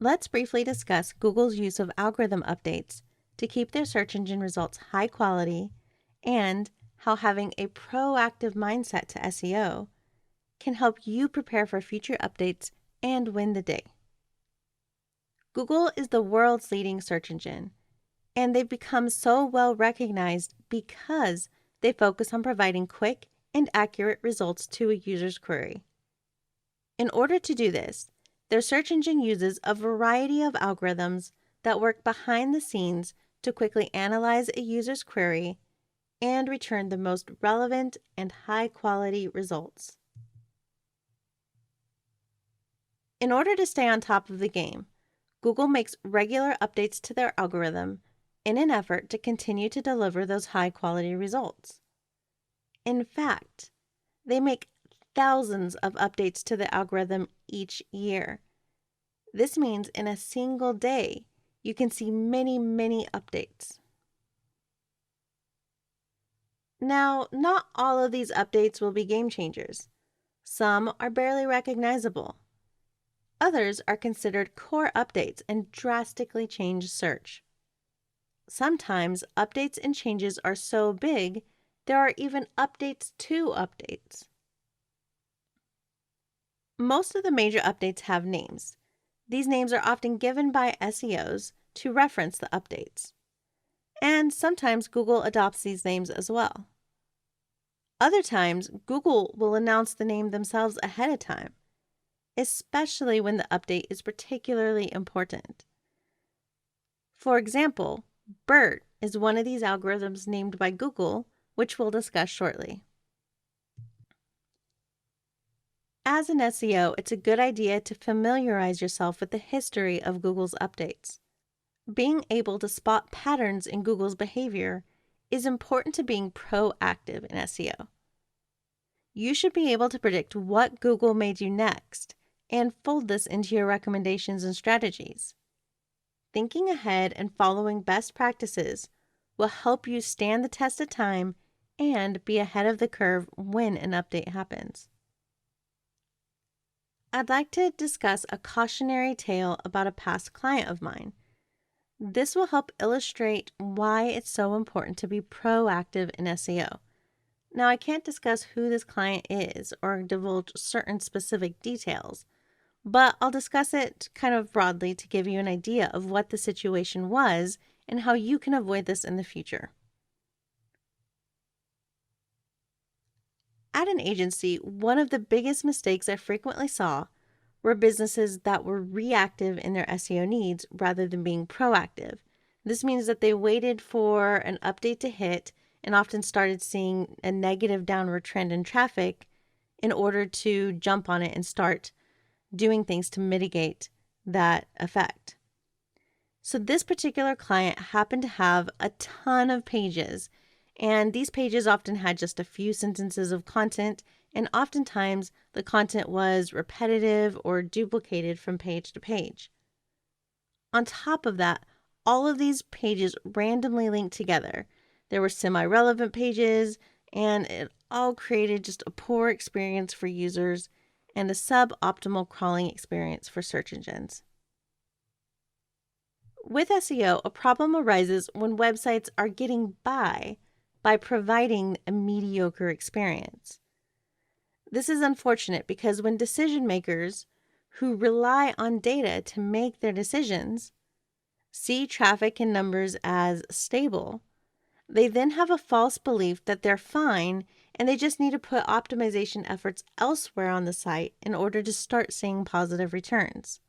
Let's briefly discuss Google's use of algorithm updates to keep their search engine results high quality and how having a proactive mindset to SEO can help you prepare for future updates and win the day. Google is the world's leading search engine, and they've become so well recognized because they focus on providing quick and accurate results to a user's query. In order to do this, their search engine uses a variety of algorithms that work behind the scenes to quickly analyze a user's query and return the most relevant and high-quality results. In order to stay on top of the game, Google makes regular updates to their algorithm in an effort to continue to deliver those high-quality results. In fact, they make thousands of updates to the algorithm each year. This means in a single day, you can see many, many updates. Now, not all of these updates will be game changers. Some are barely recognizable. Others are considered core updates and drastically change search. Sometimes updates and changes are so big, there are even updates to updates. Most of the major updates have names. These names are often given by SEOs to reference the updates. And sometimes Google adopts these names as well. Other times, Google will announce the name themselves ahead of time, especially when the update is particularly important. For example, BERT is one of these algorithms named by Google, which we'll discuss shortly. As an SEO, it's a good idea to familiarize yourself with the history of Google's updates. Being able to spot patterns in Google's behavior is important to being proactive in SEO. You should be able to predict what Google may do next and fold this into your recommendations and strategies. Thinking ahead and following best practices will help you stand the test of time and be ahead of the curve when an update happens. I'd like to discuss a cautionary tale about a past client of mine. This will help illustrate why it's so important to be proactive in SEO. Now, I can't discuss who this client is or divulge certain specific details, but I'll discuss it kind of broadly to give you an idea of what the situation was and how you can avoid this in the future. At an agency, one of the biggest mistakes I frequently saw were businesses that were reactive in their SEO needs rather than being proactive. This means that they waited for an update to hit and often started seeing a negative downward trend in traffic in order to jump on it and start doing things to mitigate that effect. So this particular client happened to have a ton of pages, and these pages often had just a few sentences of content, and oftentimes the content was repetitive or duplicated from page to page. On top of that, all of these pages randomly linked together. There were semi-relevant pages, and it all created just a poor experience for users and a suboptimal crawling experience for search engines. With SEO, a problem arises when websites are getting by providing a mediocre experience. This is unfortunate because when decision makers who rely on data to make their decisions see traffic and numbers as stable, they then have a false belief that they're fine and they just need to put optimization efforts elsewhere on the site in order to start seeing positive returns.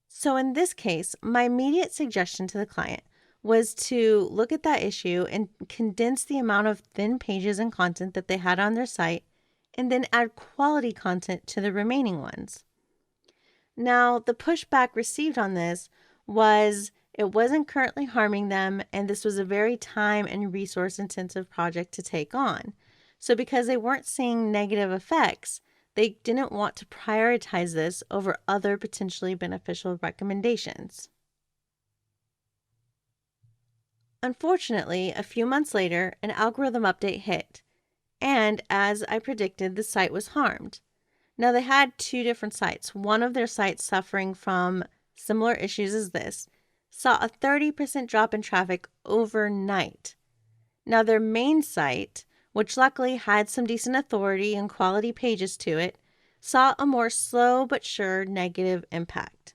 So in this case, my immediate suggestion to the client was to look at that issue and condense the amount of thin pages and content that they had on their site, and then add quality content to the remaining ones. Now, the pushback received on this was it wasn't currently harming them, and this was a very time and resource intensive project to take on. So because they weren't seeing negative effects, they didn't want to prioritize this over other potentially beneficial recommendations. Unfortunately, a few months later, an algorithm update hit, and as I predicted, the site was harmed. Now, they had two different sites. One of their sites suffering from similar issues as this saw a 30% drop in traffic overnight. Now, their main site, which luckily had some decent authority and quality pages to it, saw a more slow but sure negative impact.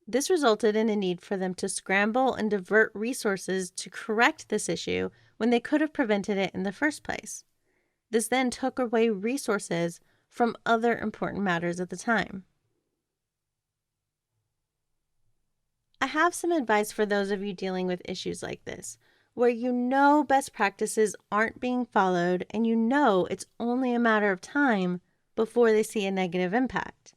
This resulted in a need for them to scramble and divert resources to correct this issue when they could have prevented it in the first place. This then took away resources from other important matters at the time. I have some advice for those of you dealing with issues like this, where you know best practices aren't being followed and you know it's only a matter of time before they see a negative impact.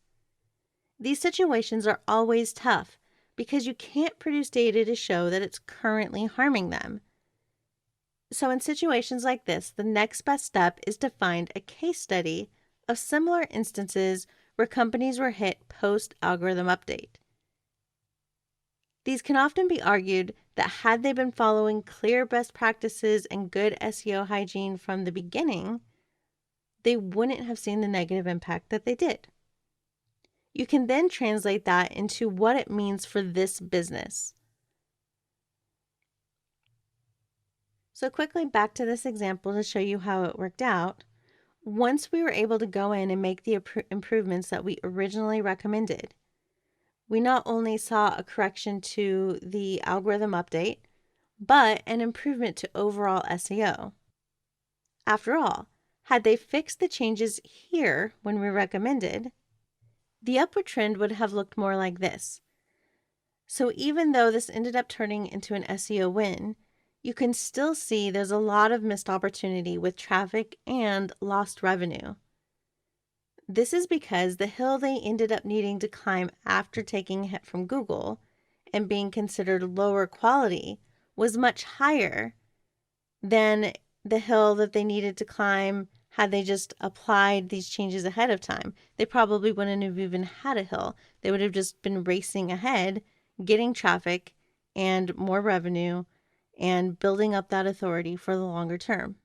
These situations are always tough because you can't produce data to show that it's currently harming them. So in situations like this, the next best step is to find a case study of similar instances where companies were hit post-algorithm update. These can often be argued that had they been following clear best practices and good SEO hygiene from the beginning, they wouldn't have seen the negative impact that they did. You can then translate that into what it means for this business. So quickly back to this example to show you how it worked out. Once we were able to go in and make the improvements that we originally recommended, we not only saw a correction to the algorithm update, but an improvement to overall SEO. After all, had they fixed the changes here when we recommended, the upward trend would have looked more like this. So even though this ended up turning into an SEO win, you can still see there's a lot of missed opportunity with traffic and lost revenue. This is because the hill they ended up needing to climb after taking a hit from Google and being considered lower quality was much higher than the hill that they needed to climb had they just applied these changes ahead of time. They probably wouldn't have even had a hill. They would have just been racing ahead, getting traffic and more revenue and building up that authority for the longer term.